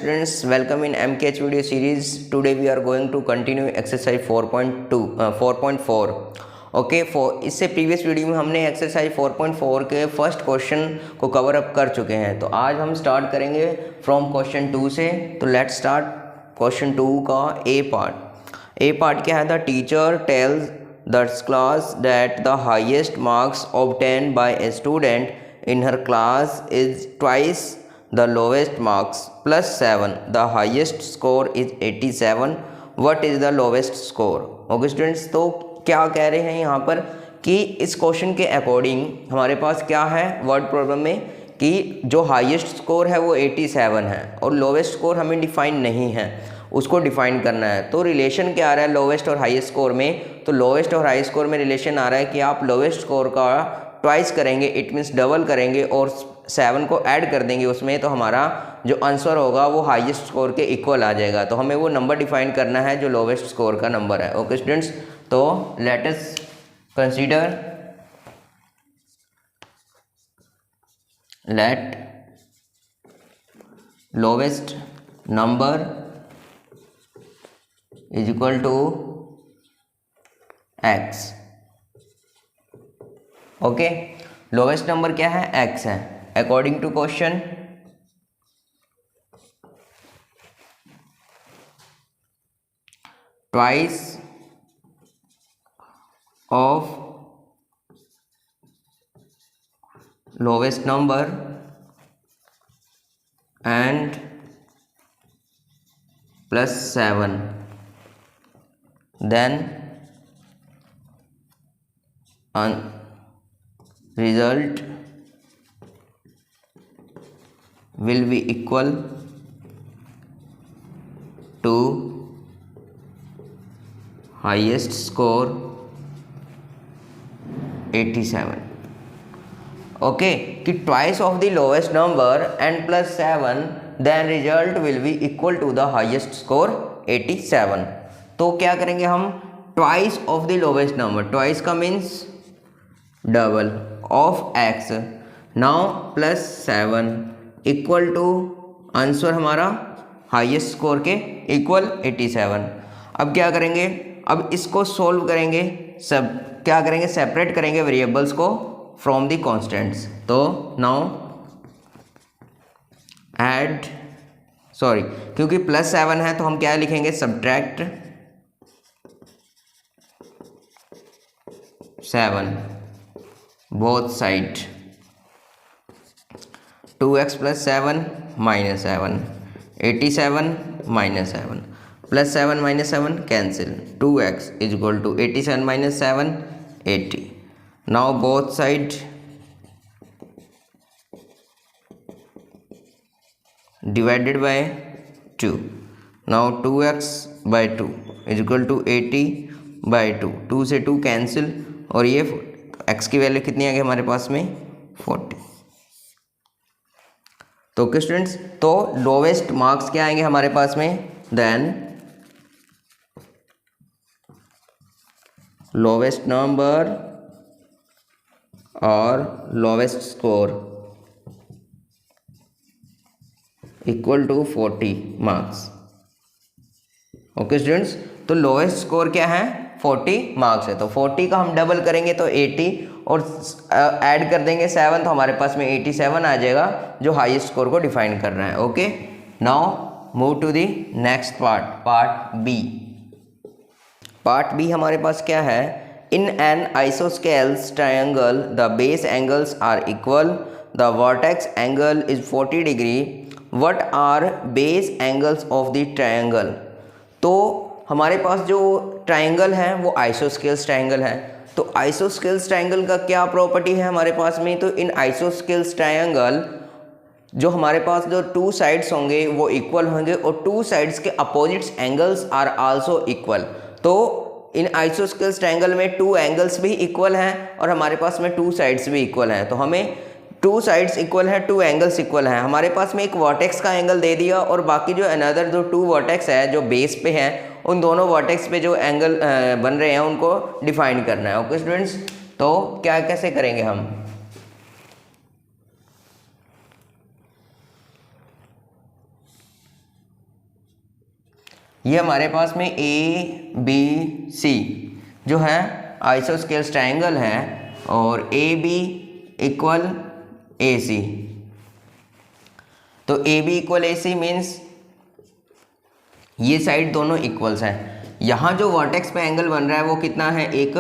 students, welcome in MKH video series. Today we are going to continue exercise 4.4. Okay इससे previous video में हमने exercise 4.4 के first question को cover up कर चुके हैं। तो आज हम स्टार्ट करेंगे फ्रॉम क्वेश्चन 2 से। तो लेट्स स्टार्ट क्वेश्चन 2 का ए पार्ट। ए पार्ट क्या है? The teacher tells the class that the highest marks obtain bye a student in her class is twice the lowest marks plus 7. The highest score is 87. What is the lowest score? Okay students, तो क्या कह रहे हैं यहाँ पर कि इस question के अकॉर्डिंग हमारे पास क्या है वर्ड प्रॉब्लम में कि जो हाईएस्ट स्कोर है वो 87 है और लोवेस्ट स्कोर हमें डिफाइन नहीं है, उसको डिफाइन करना है। तो रिलेशन क्या आ रहा है लोवेस्ट और हाईएस्ट स्कोर में? तो लोवेस्ट और हाईएस्ट स्कोर में रिलेशन आ रहा है कि आप लोवेस्ट स्कोर का ट्वाइस करेंगे, इट मीन्स डबल करेंगे और 7 को ऐड कर देंगे उसमें, तो हमारा जो आंसर होगा वो हाईएस्ट स्कोर के इक्वल आ जाएगा। तो हमें वो नंबर डिफाइन करना है जो लोवेस्ट स्कोर का नंबर है। ओके स्टूडेंट्स, तो let us consider let lowest number is equal to x। Okay, lowest number क्या है? x है। According to question twice of lowest number and plus 7, then result will be equal to highest score 87। Okay, कि twice of the lowest number and plus 7 then result will be equal to the highest score 87। तो क्या करेंगे हम? Twice of the lowest number, twice का means double of x, now plus 7 equal to answer हमारा highest score के equal 87। अब क्या करेंगे? अब इसको सोल्व करेंगे, सब क्या करेंगे? सेपरेट करेंगे वेरिएबल्स को फ्रॉम द कॉन्स्टेंट्स। तो नाउ ऐड क्योंकि प्लस 7 है तो हम क्या लिखेंगे? Subtract 7 both side. 2x plus 7 minus 7, 87 minus 7, plus 7 minus 7 cancel, 2x is equal to 87 minus 7 80। Now both side divided by 2। Now 2x by 2 is equal to 80 by 2, 2 से 2 cancel और ये x की वैल्यू कितनी आ गई हमारे पास में? 40। तो ओके स्टूडेंट्स, तो लोवेस्ट मार्क्स क्या आएंगे हमारे पास में? देन लोवेस्ट नंबर और lowest score equal to 40 marks. Okay students, तो लोवेस्ट स्कोर क्या है? 40 मार्क्स है। तो 40 का हम डबल करेंगे तो 80 और ऐड कर देंगे 7 तो हमारे पास में 87 आ जाएगा जो हाईएस्ट स्कोर को डिफाइन कर रहा है। Okay, now move to the next part, part B. Part B हमारे पास क्या है? In an isosceles triangle the base angles are equal, the vertex angle is 40 degree, what are base angles of the triangle? तो हमारे पास जो triangle है वो isosceles triangle है। तो आइसोस्केल्स ट्रायंगल का क्या प्रॉपर्टी है हमारे पास में? तो इन आइसोस्केल्स ट्रायंगल जो हमारे पास जो 2 साइड्स होंगे वो इक्वल होंगे और 2 साइड्स के opposites angles are also equal. तो इन आइसोस्केल्स ट्रायंगल में 2 एंगल्स भी इक्वल हैं और हमारे पास में 2 साइड्स भी इक्वल हैं। तो हमें 2 साइड्स इक्वल है, 2 एंगल्स इक्वल हैं। हमारे पास में एक वर्टेक्स का एंगल दे दिया और बाकी जो अनदर जो 2 वर्टेक्स है जो बेस पे हैं उन दोनों वर्टेक्स पे जो एंगल बन रहे हैं उनको डिफाइन करना है। ओके स्टूडेंट्स, तो क्या कैसे करेंगे हम? ये हमारे पास में ए बी सी जो है आइसोस्केल्स ट्रायंगल है और ए बी इक्वल ए सी। तो A B equal A C means ये साइड दोनों इक्वल्स हैं। यहाँ जो वर्टेक्स पे एंगल बन रहा है वो कितना है, एक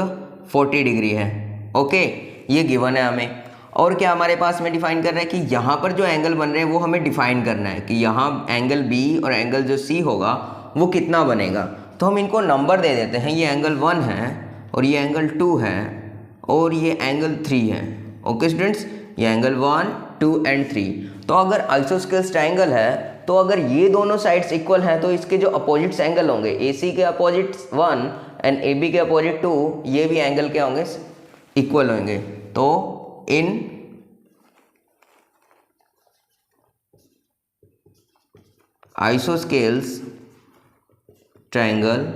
40 डिग्री है। ओके, ये गिवन है हमें। और क्या हमारे पास में डिफाइन कर रहा है कि यहाँ पर जो एंगल बन रहे हैं वो हमें डिफाइन करना है कि यहाँ एंगल बी और एंगल जो सी होगा वो कितना बनेगा। तो हम इनको नंबर दे देते हैं, ये एंगल 1 है और ये एंगल 2 है और ये एंगल 3 है। ओके स्टूडेंट्स, ये एंगल 1, 2 एंड 3। तो अगर आइसोस्केल्स ट्रायंगल है तो अगर ये दोनों साइड्स इक्वल हैं तो इसके जो अपोजिट्स एंगल होंगे, ए सी के अपोजिट्स 1 एंड ए बी के अपोजिट 2, ये भी एंगल क्या होंगे, इक्वल होंगे। तो इन isosceles triangle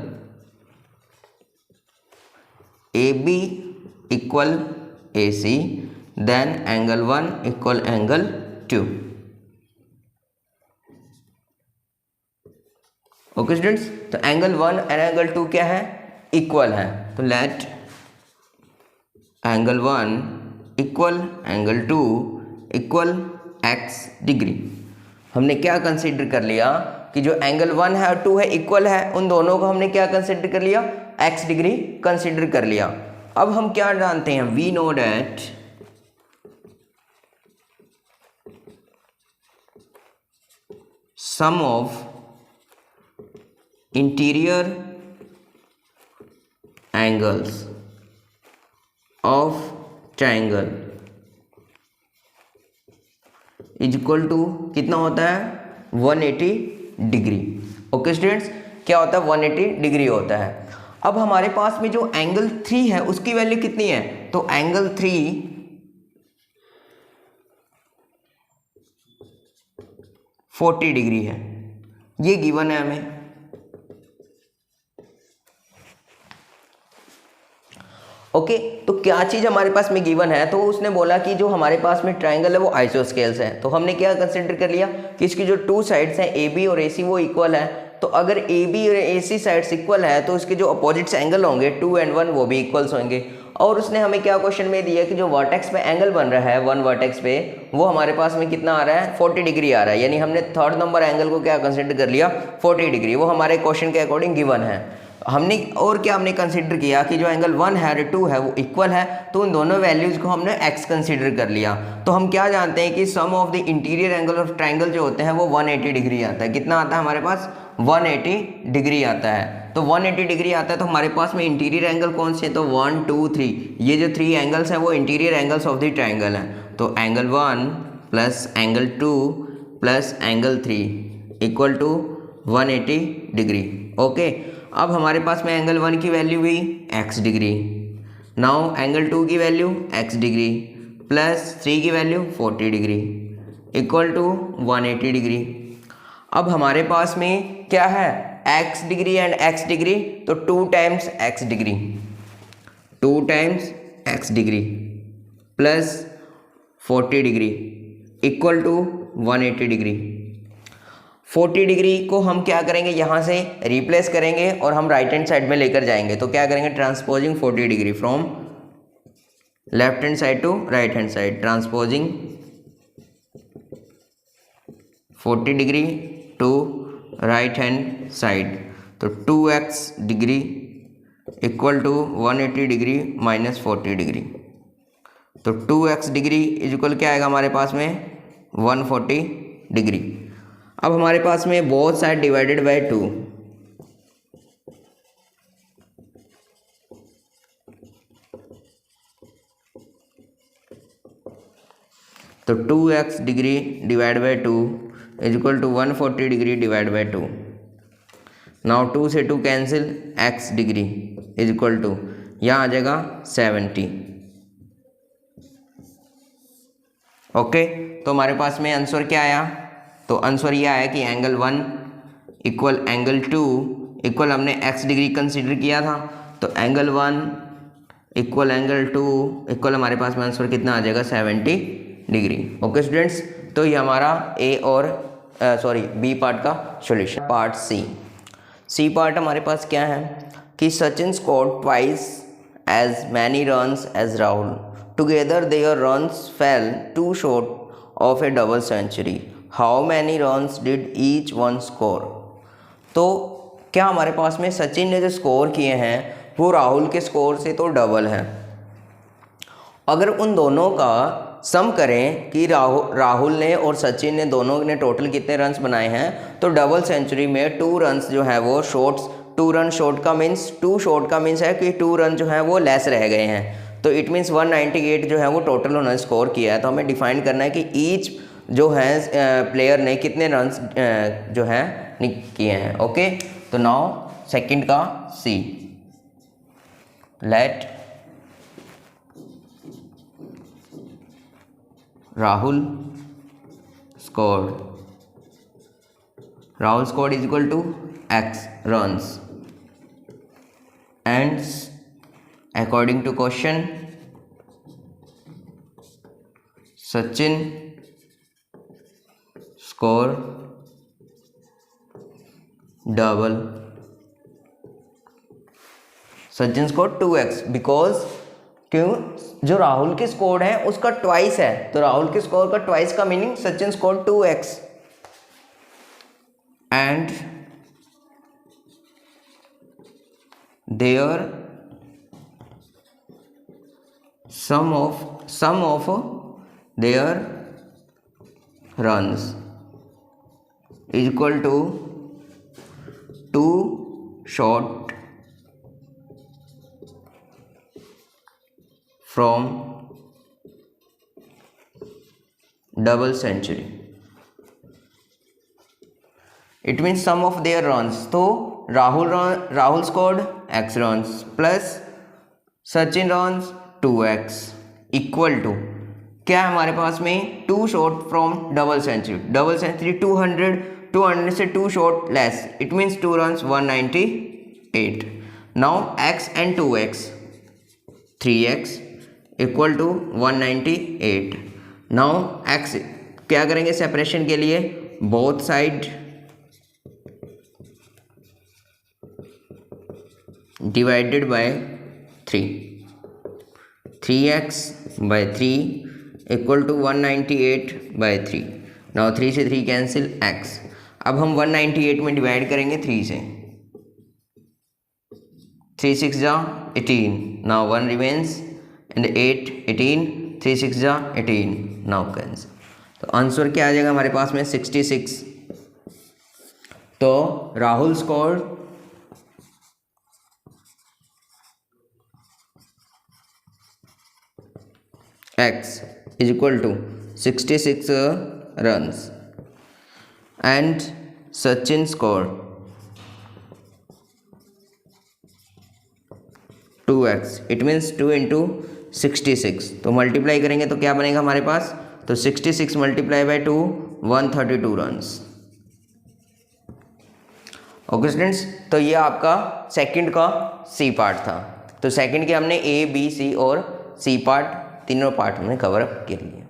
A B equal A C, then angle 1 equal angle 2। Okay students, तो एंगल 1 एंड एंगल 2 क्या है, इक्वल है। तो let angle 1 equal angle 2 equal x degree. हमने क्या कंसीडर कर लिया कि जो एंगल 1 है और 2 है इक्वल है, उन दोनों को हमने क्या कंसीडर कर लिया, x डिग्री कंसीडर कर लिया। अब हम क्या जानते हैं, we know that sum of interior angles of triangle is equal to कितना होता है, 180 डिग्री। ओके स्टूडेंट्स, क्या होता है, 180 डिग्री होता है। अब हमारे पास में जो एंगल 3 है उसकी वैल्यू कितनी है, तो एंगल 3 40 डिग्री है, ये गिवन है हमें। ओके, तो क्या चीज़ हमारे पास में गिवन है, तो उसने बोला कि जो हमारे पास में ट्रायंगल है वो आइसोस्केल्स है। तो हमने क्या कंसिडर कर लिया कि इसकी जो 2 साइड्स हैं ए बी और ए सी वो इक्वल है। तो अगर ए बी और ए सी साइड्स इक्वल है तो उसके जो अपोजिट्स एंगल होंगे 2 एंड 1 वो भी इक्वल्स होंगे। और उसने हमें क्या क्वेश्चन में दिया कि जो वर्टेक्स पे एंगल बन रहा है 1 वर्टेक्स पे, वो हमारे पास में कितना आ रहा है, 40 डिग्री आ रहा है। यानी हमने 3rd नंबर एंगल को क्या कंसिडर कर लिया, 40 डिग्री। वो हमारे क्वेश्चन के अकॉर्डिंग गिवन है। हमने और क्या हमने कंसीडर किया कि जो एंगल 1 है और 2 है वो इक्वल है, तो उन दोनों वैल्यूज को हमने x कंसीडर कर लिया। तो हम क्या जानते हैं कि sum of the interior angle of triangle जो होते हैं वो 180 डिग्री आता है। कितना आता है हमारे पास, 180 डिग्री आता है। तो 180 डिग्री आता है तो हमारे पास में इंटीरियर एंगल कौन से हैं, तो 1 2 3, ये जो 3 एंगल्स हैं वो interior angles of the triangle हैं। तो angle 1 plus angle 2 plus angle 3 equal to 180 degree. Okay, अब हमारे पास में एंगल 1 की वैल्यू हुई x डिग्री, नाउ एंगल 2 की वैल्यू x डिग्री प्लस 3 की value 40 degree equal to 180 degree. अब हमारे पास में क्या है, x degree and x degree, तो 2 times x degree, 2 times x degree plus 40 degree equal to 180 degree. 40 degree को हम क्या करेंगे, यहाँ से रिप्लेस करेंगे और हम राइट हैंड साइड में लेकर जाएंगे। तो क्या करेंगे, transposing 40 degree from left hand side to right hand side, transposing 40 degree to right hand side. तो 2x degree equal to 180 degree minus 40 degree. तो 2x डिग्री इज इक्वल क्या आएगा हमारे पास में, 140 डिग्री। अब हमारे पास में बोथ साइड डिवाइडेड बाय 2, तो 2x degree divide by 2 is equal to 140 degree divide by 2। Now 2 से 2 cancel, x degree is equal to यहाँ आ जाएगा 70। ओके, तो हमारे पास में आंसर क्या आया, तो आंसर ये आया कि एंगल 1 इक्वल एंगल 2 इक्वल हमने x डिग्री कंसीडर किया था, तो एंगल 1 इक्वल एंगल 2 इक्वल हमारे पास में आंसर कितना आ जाएगा, 70 डिग्री। ओके स्टूडेंट्स, तो ये हमारा ए और बी पार्ट का solution. Part C, C part हमारे पास क्या है कि Sachin scored twice as many runs as Rahul, together their runs fell two short of a double century, how many runs did each one score. तो क्या हमारे पास में सचिन ने जो स्कोर किए हैं वो राहुल के स्कोर से तो डबल है। अगर उन दोनों का सम करें कि राहुल ने और सचिन ने दोनों ने टोटल कितने रन्स बनाए हैं, तो डबल सेंचुरी में 2 रन्स जो है वो शॉर्ट्स, 2 रन शॉर्ट का मीन्स 2 शॉर्ट का मीन्स है कि 2 रन जो है वो लेस रह गए हैं, तो इट मीन्स 198 जो है वो टोटल उन्होंने स्कोर किया है। तो हमें डिफाइन करना है कि ईच जो है प्लेयर ने कितने रन्स जो है किए हैं। ओके, तो नाउ सेकंड का C, late Rahul scored is equal to X runs, and according to question Sachin score double, Sachin score 2x, because क्यों, जो राहुल के स्कोर है उसका ट्वाइस है, तो राहुल के स्कोर का ट्वाइस का meaning Sachin score 2x, and their sum of their runs is equal to 2 short from double century. It means sum of their runs. तो Rahul scored x runs plus Sachin runs 2x equal to क्या है हमारे पास में 2 short from double century. double century 200 से 2 short less. It means 2 runs 198. Now x and 2x 3x equal to 198. Now x क्या करेंगे separation के लिए, both side divided by 3x by 3 equal to 198 by 3. Now 3 से 3 cancel x. अब हम 198 में divide करेंगे 3 से, 3 6 जा 18. नाउ 1 रिमेन्स एंड 8 18, 3 6 जा 18. Now cancel. तो आंसर क्या आ जाएगा हमारे पास में 66. तो Rahul score x is equal to 66 runs and Sachin score 2x. It means 2 into 66. तो मल्टीप्लाई करेंगे तो क्या बनेगा हमारे पास, तो 66 multiply by 2 132 runs. Okay students, तो ये आपका सेकंड का सी पार्ट था. तो सेकंड के हमने ए बी सी और सी पार्ट तीनों पार्ट हमने कवर अप कर लिए.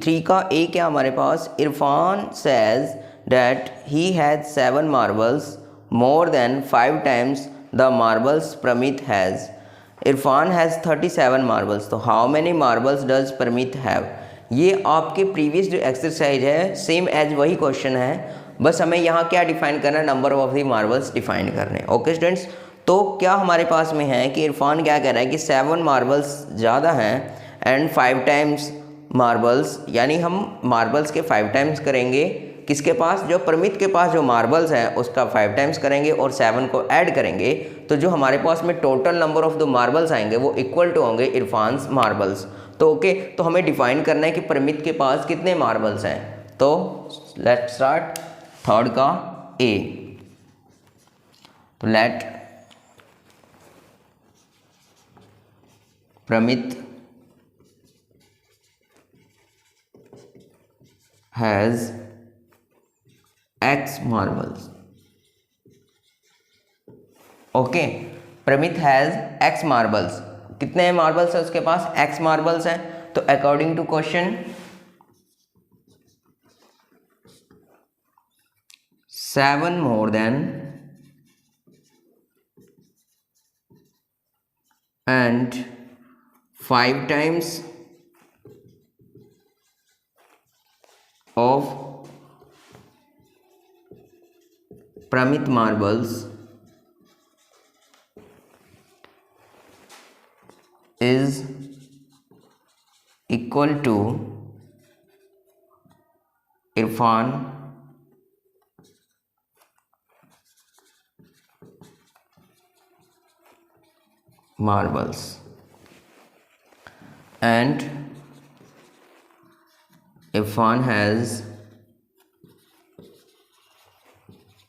3 का ए क्या हमारे पास, Irfan says that he had 7 marbles more than 5 times the marbles Pramit has. Irfan has 37 marbles, तो how many marbles does Parmit have. ये आपके प्रीवियस जो एक्सरसाइज है सेम एज वही क्वेश्चन है, बस हमें यहाँ क्या डिफाइन करना है, number of the marbles define करने. ओके स्टूडेंट्स, तो क्या हमारे पास में है कि इरफान क्या कह रहा है कि 7 मार्बल्स ज़्यादा हैं एंड 5 टाइम्स मार्बल्स, यानी हम मार्बल्स के 5 टाइम्स करेंगे किसके पास, जो परमित के पास जो मार्बल्स है उसका 5 टाइम्स करेंगे और 7 को ऐड करेंगे, तो जो हमारे पास में total number of the marbles आएंगे वो इक्वल टू होंगे इरफान्स मार्बल्स. तो ओके, तो हमें डिफाइन करना है कि परमित के पास कितने मार्बल्स हैं. तो लेट स्टार्ट थर्ड का ए. तो let Parmit has x marbles. Okay, Pramit has x marbles. कितने मार्बल्स है उसके पास, x मार्बल्स हैं. तो according to question 7 more than and 5 times of Pramit marbles is equal to Irfan marbles, and Irfan has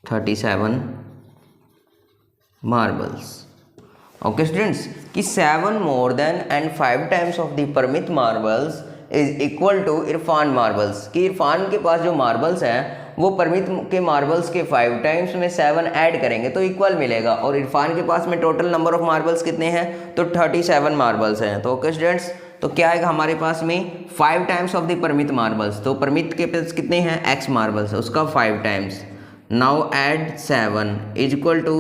37 marbles. Okay students, कि 7 more than and 5 times of the Parmit marbles is equal to Irfan marbles, कि इरफान के पास जो marbles हैं वो परमित के marbles के 5 times में 7 add करेंगे तो इक्वल मिलेगा, और इरफान के पास में टोटल नंबर ऑफ मार्बल्स कितने हैं, तो 37 मार्बल्स हैं। तो ओके स्टूडेंट्स, तो क्या आएगा हमारे पास में 5 times of the Parmit marbles, तो परमित के पास कितने हैं x मार्बल्स है उसका 5 times, now add 7 is equal to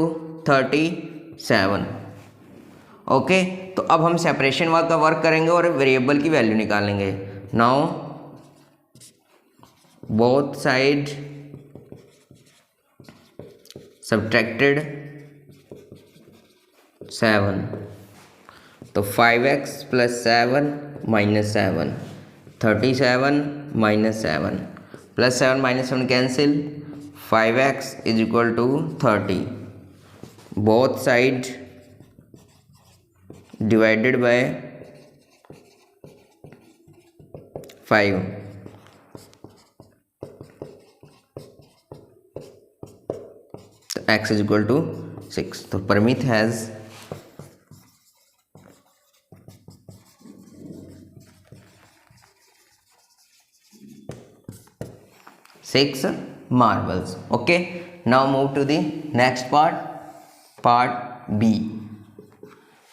37। Okay, तो अब हम सेपरेशन वर्क का वर्क करेंगे और वेरिएबल की वैल्यू निकालेंगे। नाउ बोथ साइड सब्ट्रैक्टेड 7, तो 5x plus 7 minus 7, 37 minus 7 plus 7 minus 7 cancel, 5x is equal to 30, both side divided by 5, तो x is equal to 6। तो परमित has 6 marbles। okay, now move to the next part B।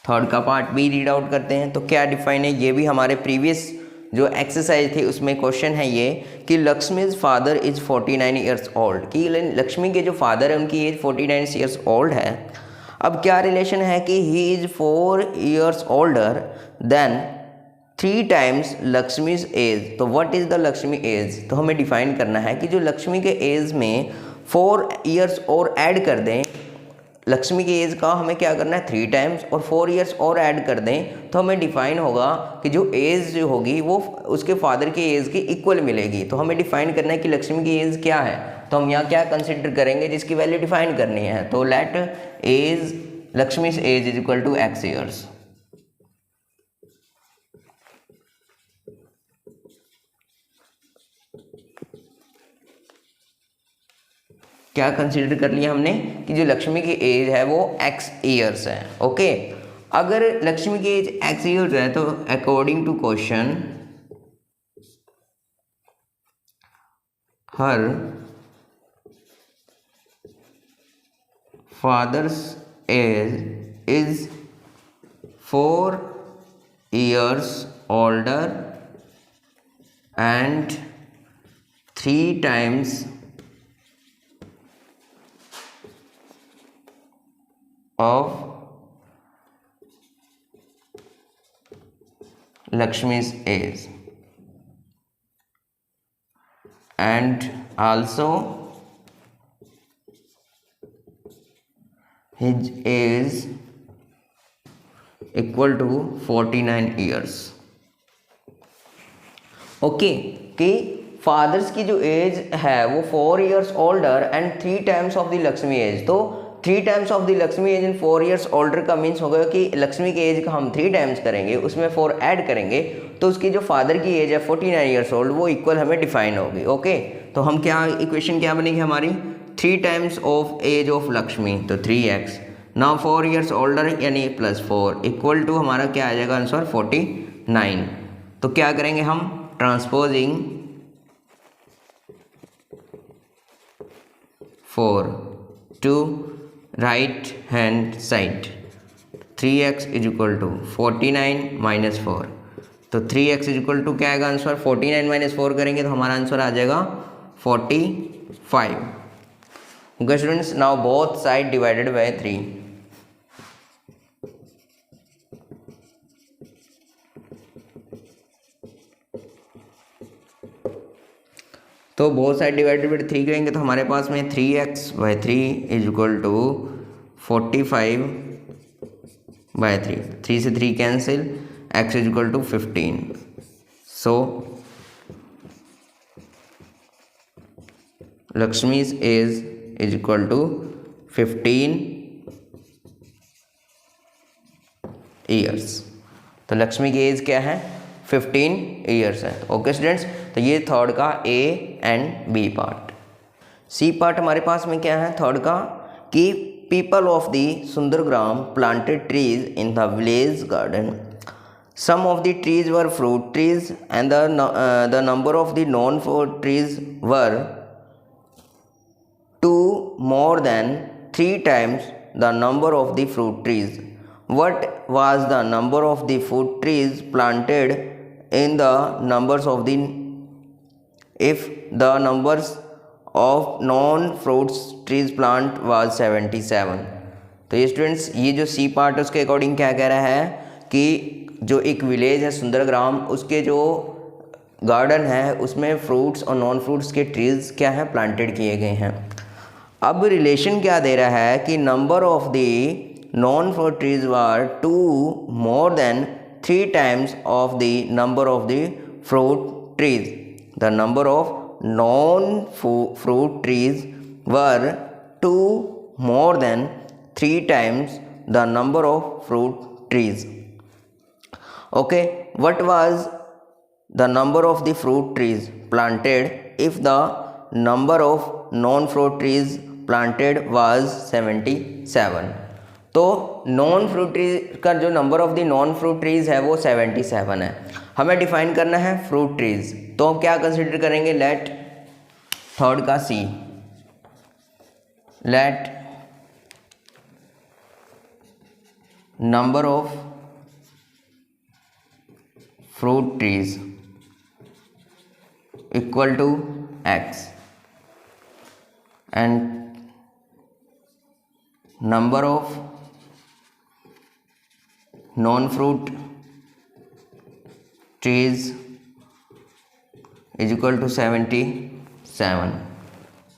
Third का part B read out करते हैं। तो क्या define है, ये भी हमारे प्रीवियस जो एक्सरसाइज थी उसमें क्वेश्चन है ये कि Lakshmi's father is 49 years old, कि लक्ष्मी के जो फादर है उनकी एज 49 ईयर्स ओल्ड है। अब क्या रिलेशन है कि he is 4 years older than 3 times Lakshmi's age. तो what is the Lakshmi age, तो हमें डिफाइन करना है कि जो लक्ष्मी के एज में 4 ईयर्स और ऐड कर दें, लक्ष्मी की एज का हमें क्या करना है 3 टाइम्स, और 4 ईयर्स और ऐड कर दें तो हमें डिफाइन होगा कि जो एज जो होगी वो उसके फादर की एज की इक्वल मिलेगी। तो हमें डिफाइन करना है कि लक्ष्मी की एज क्या है, तो हम यहाँ क्या कंसिडर करेंगे जिसकी वैल्यू डिफाइन करनी है। तो let age Lakshmi's age is equal to x years. क्या कंसीडर कर लिया हमने कि जो लक्ष्मी की एज है वो x ईयर्स है। ओके, अगर लक्ष्मी की एज x ईयर्स है तो according to question her father's age is 4 years older and 3 times of Lakshmi's age, and also his age equal to 49 years। Okay, कि फादर्स की जो एज है वो 4 years older and 3 times of the Lakshmi age. तो 3 times of the Lakshmi age in 4 years older का means होगा कि लक्ष्मी की एज का हम 3 टाइम्स करेंगे, उसमें 4 ऐड करेंगे तो उसकी जो फादर की एज है 49 ईयर्स ओल्ड वो इक्वल हमें डिफाइन होगी। ओके, तो हम क्या इक्वेशन क्या बनेगी हमारी 3 times of age of Lakshmi, तो 3x, नाउ 4 ईयर्स ओल्डर यानी +4 इक्वल टू हमारा क्या आ जाएगा आंसर 49। तो क्या करेंगे हम transposing 4 to right hand side, 3x is equal to 49 minus 4, तो 3x इज इक्वल टू क्या आएगा आंसर 49 माइनस 4 करेंगे तो हमारा आंसर आ जाएगा 45। Okay students, now both side divided bye 3, तो बोथ साइड डिवाइडेड बाई 3 करेंगे तो हमारे पास में 3x/3 इज इक्वल टू 45/3, 3 से 3 cancel, x is equal to 15. So Lakshmi's age is equal to 15 years. तो लक्ष्मी की एज क्या है? 15 ईयर्स है. ओके स्टूडेंट्स, तो ये थर्ड का A and B part. C part हमारे पास में क्या है थर्ड का, कि people of the Sundargram planted trees in the village garden. Some of the trees were fruit trees and the number of the non-fruit trees were 2 more than 3 times the number of the fruit trees. What was the number of the fruit trees planted in the numbers of the if the numbers of non-fruit trees plant was 77. तो ये students ये जो C part है उसके according क्या कह रहा है कि जो एक विलेज है सुंदरग्राम, उसके जो गार्डन है उसमें फ्रूट्स और नॉन फ्रूट्स के ट्रीज क्या है प्लांटेड किए गए हैं. अब रिलेशन क्या दे रहा है कि number of the non fruit trees were 2 more then 3 times of the number of the fruit trees. The number of non fruit trees were 2 more then 3 times the number of fruit trees. Okay, what was the number of the fruit trees planted if the number of non-fruit trees planted was 77. तो non fruit trees का जो number of the non fruit trees है वो 77 है. हमें define करना है fruit trees, तो हम क्या कंसिडर करेंगे, लेट थर्ड का C, let number of fruit trees equal to x and number of non-fruit trees is equal to 77.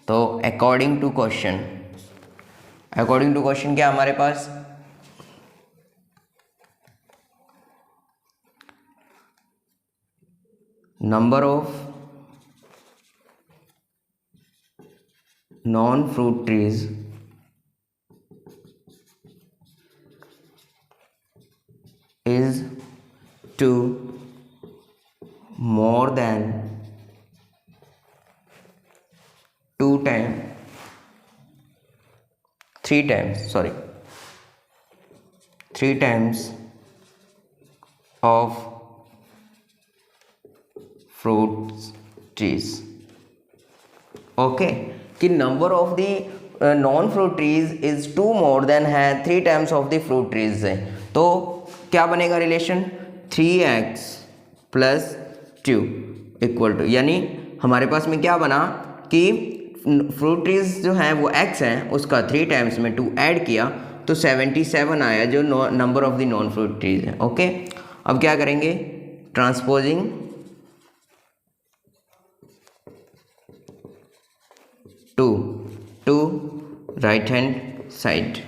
तो according to question क्या हमारे पास, number of non-fruit trees is 2 more than 3 times of fruits trees. Okay, कि number of the non fruit trees is 2 more than है 3 times of the fruit trees है. तो क्या बनेगा relation, 3x + 2 equal to, यानी हमारे पास में क्या बना कि फ्रूट ट्रीज जो हैं वो x हैं, उसका 3 टाइम्स में 2 ऐड किया तो 77 आया जो number of the non fruit trees है. ओके, अब क्या करेंगे, transposing to right hand side.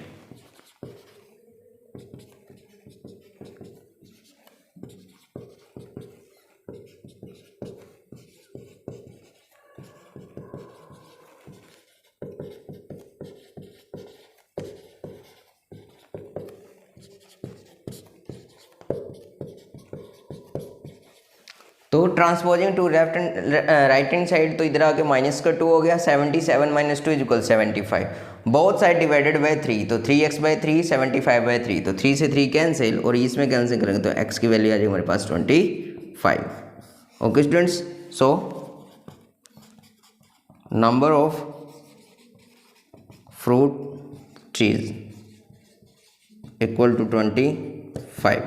तो transposing to left and right hand side, तो इधर आके माइनस का 2 हो गया, 77 - 2 = 75. बोथ साइड डिवाइडेड बाय 3, तो 3x/3 75/3, तो 3 से 3 कैंसिल और इसमें कैंसिल करेंगे तो x की वैल्यू आ जाएगी हमारे पास 25. Okay students, so number of fruit trees equal to 25.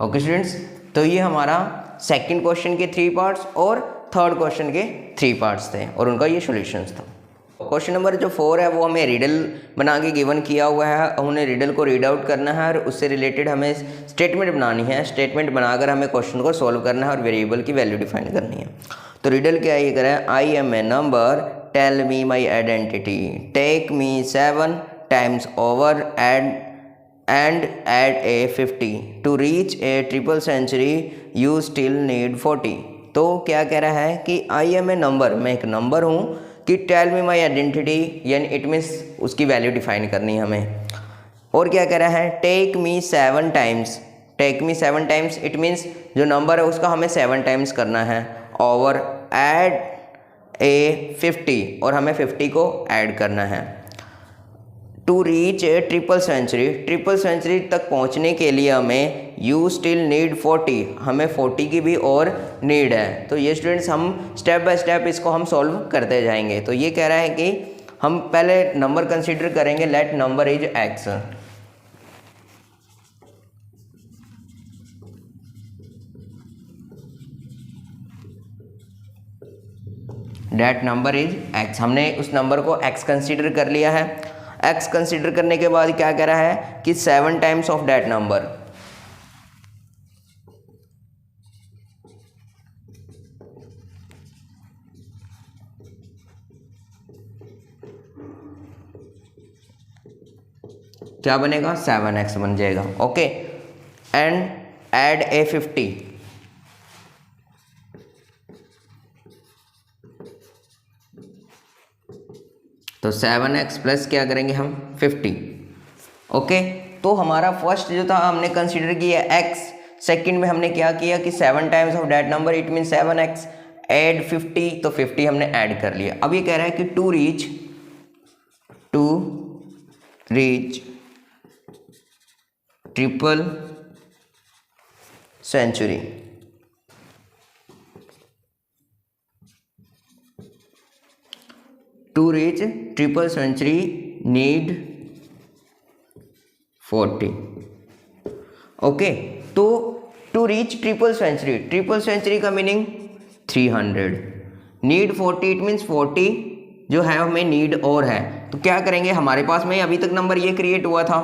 Okay students, तो ये हमारा सेकंड क्वेश्चन के 3 पार्ट्स और थर्ड क्वेश्चन के 3 पार्ट्स थे और उनका ये सॉल्यूशंस था. क्वेश्चन नंबर जो 4 है वो हमें रिडल बना के गिवन किया हुआ है, हमने रिडल को रीड आउट करना है और उससे रिलेटेड हमें स्टेटमेंट बनानी है। स्टेटमेंट बनाकर हमें क्वेश्चन को सॉल्व करना है और वेरिएबल की वैल्यू डिफाइन करनी है। तो रिडल क्या ये करें, I am a number, tell me my identity, take me 7 times over and add a 50 to reach a triple century you still need 40। तो क्या कह रहा है कि आई एम ए नंबर, मैं एक नंबर हूँ, कि टेल मी माई आइडेंटिटी यानी इट मीन्स उसकी वैल्यू डिफाइन करनी है हमें। और क्या कह रहा है, take me 7 times, take me 7 times it means जो नंबर है उसका हमें 7 टाइम्स करना है, ओवर एड ए 50 और हमें 50 को ऐड करना है। To reach a triple century, triple century तक पहुंचने के लिए हमें यू स्टिल नीड 40, हमें 40 की भी और नीड है। तो ये स्टूडेंट्स हम स्टेप बाय स्टेप इसको हम सॉल्व करते जाएंगे। तो ये कह रहा है कि हम पहले नंबर कंसीडर करेंगे, let number is X, that number is X, हमने उस नंबर को एक्स कंसीडर कर लिया है। एक्स कंसीडर करने के बाद क्या कह रहा है कि 7 टाइम्स ऑफ डेट नंबर, क्या बनेगा 7x बन जाएगा। ओके, एंड ऐड ए 50, तो 7x प्लस क्या करेंगे हम 50। ओके, तो हमारा फर्स्ट जो था हमने कंसीडर किया x, सेकंड में हमने क्या किया कि 7 times of that number it mean 7x add 50, तो 50 हमने ऐड कर लिया। अब ये कह रहा है कि to reach triple century, to reach triple century need 40। Okay, तो to reach triple century, triple century का मीनिंग 300, नीड 40 इट मीन्स 40 जो है हमें नीड और है। तो क्या करेंगे, हमारे पास में अभी तक नंबर ये क्रिएट हुआ था,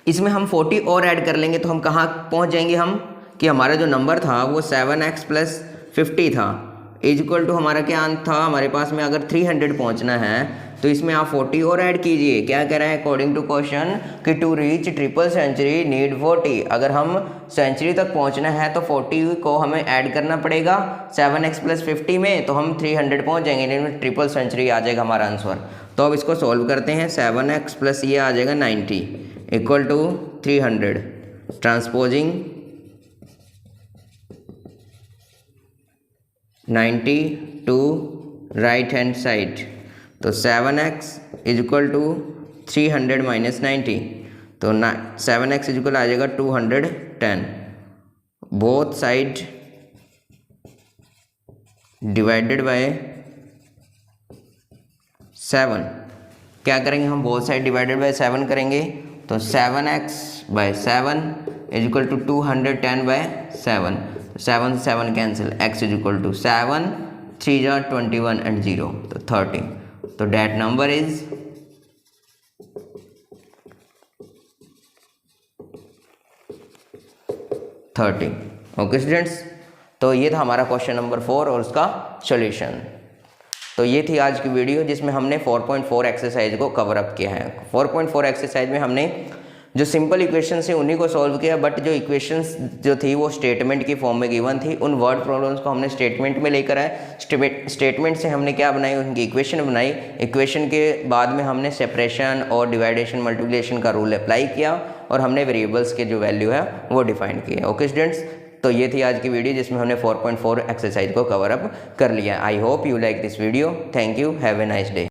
इसमें हम 40 और ऐड कर लेंगे तो हम कहाँ पहुँच जाएंगे हम, कि हमारा जो नंबर था वो 7x प्लस 50 था, इज इक्वल टू हमारा क्या था, हमारे पास में अगर 300 पहुंचना है तो इसमें आप 40 और ऐड कीजिए। क्या कह रहा है अकॉर्डिंग टू क्वेश्चन कि to reach triple century need 40, अगर हम सेंचुरी तक पहुंचना है तो 40 को हमें ऐड करना पड़ेगा 7x प्लस 50 में, तो हम 300 पहुंच जाएंगे, इनमें ट्रिपल सेंचुरी आ जाएगा हमारा आंसर। तो अब इसको सॉल्व करते हैं, 7x प्लस ये आ जाएगा 90 equal to 300, transposing 90 to right hand side, तो 7x is equal to 300 minus 90, तो 7x इज इक्वल आ जाएगा 210, बोथ साइड डिवाइडेड बाय 7। क्या करेंगे हम, बोथ साइड डिवाइडेड बाय 7 करेंगे, तो 7x by 7 is equal to 210 by 7, 7 7 cancel, x is equal to 7 3 जा 21 एंड 0 तो 30, तो that number is 30। Okay students, तो ये था हमारा क्वेश्चन नंबर 4 और उसका सॉल्यूशन। तो ये थी आज की वीडियो जिसमें हमने 4.4 एक्सरसाइज को कवर अप किया है। 4.4 एक्सरसाइज में हमने जो सिंपल इक्वेशन है उन्हीं को सॉल्व किया, बट जो इक्वेशंस जो थी वो स्टेटमेंट की फॉर्म में गिवन थी, उन वर्ड प्रॉब्लम्स को हमने स्टेटमेंट में लेकर आए। स्टेटमेंट से हमने क्या बनाई, उनकी इक्वेशन बनाई। इक्वेशन के बाद में हमने सेपरेशन और डिवाइडेशन मल्टीप्लिकेशन का रूल अप्लाई किया और हमने वेरिएबल्स के जो वैल्यू है वो डिफाइन किए। ओके स्टूडेंट्स, तो ये थी आज की वीडियो जिसमें हमने 4.4 एक्सरसाइज को कवर अप कर लिया। I hope you like this video. Thank you, have a nice day.